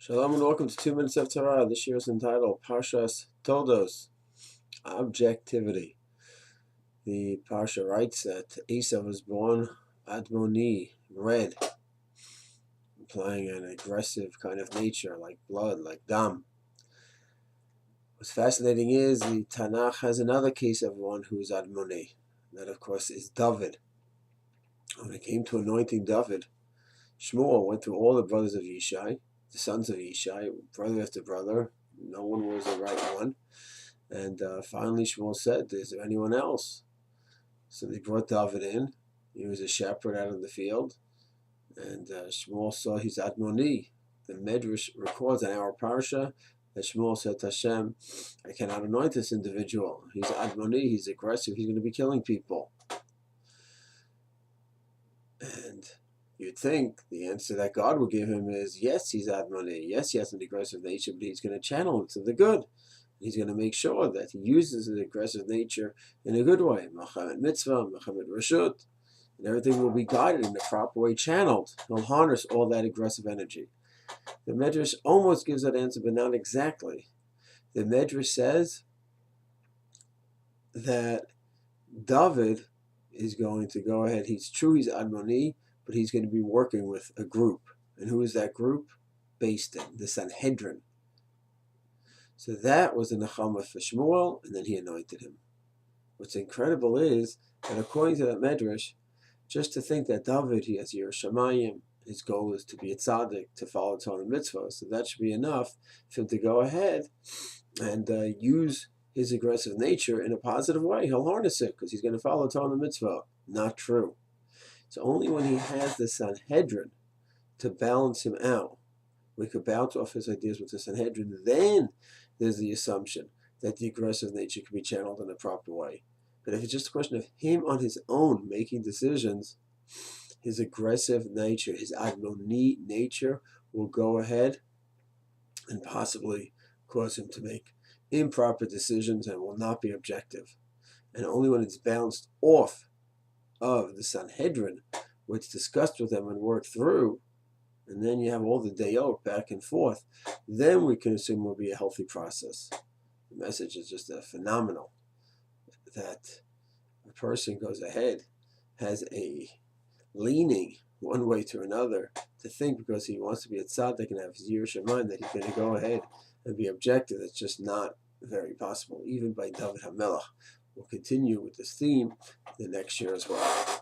Shalom and welcome to 2 Minutes of Torah. This year is entitled Parshat Toldot, Objectivity. The Parsha writes that Aisav was born Admoni, red, implying an aggressive kind of nature, like blood, like dam. What's fascinating is the Tanakh has another case of one who is Admoni. That, of course, is Dovid. When it came to anointing Dovid, Shmuel went through all the brothers of Yishai, the sons of Yishai, brother after brother. No one was the right one. And finally Shmuel said, is there anyone else? So they brought Dovid in. He was a shepherd out in the field. And Shmuel saw he's Admoni. The Midrash records in our Parsha that Shmuel said to Hashem, I cannot anoint this individual. He's Admoni, he's aggressive, he's going to be killing people. And you'd think the answer that God would give him is, yes, he's Admoni. Yes, he has an aggressive nature, but he's going to channel it to the good. He's going to make sure that he uses his aggressive nature in a good way. Machamet mitzvah, machamet rashut. And everything will be guided in the proper way, channeled. He'll harness all that aggressive energy. The Midrash almost gives that answer, but not exactly. The Midrash says that Dovid is going to go ahead. He's Admoni, but he's going to be working with a group. And who is that group? Based in the Sanhedrin. So that was the Nechama for Shmuel, and then he anointed him. What's incredible is that according to that Midrash, just to think that Dovid, he has Yiras Shamayim, his goal is to be a tzaddik, to follow Torah and mitzvah, so that should be enough for him to go ahead and use his aggressive nature in a positive way. He'll harness it because he's going to follow Torah and mitzvah. Not true. It's only when he has the Sanhedrin to balance him out, we could bounce off his ideas with the Sanhedrin, then there's the assumption that the aggressive nature can be channeled in a proper way. But if it's just a question of him on his own making decisions, his aggressive nature, his Admoni nature will go ahead and possibly cause him to make improper decisions and will not be objective. And only when it's bounced off of the Sanhedrin, where it's discussed with them and worked through, and then you have all the dayot back and forth, then we can assume it will be a healthy process. The message is just phenomenal, that a person goes ahead, has a leaning one way to another, to think because he wants to be a tzaddik and have his Yiras Shamayim that he's going to go ahead and be objective. It's just not very possible, even by David Hamelech. We'll continue with this theme the next year as well.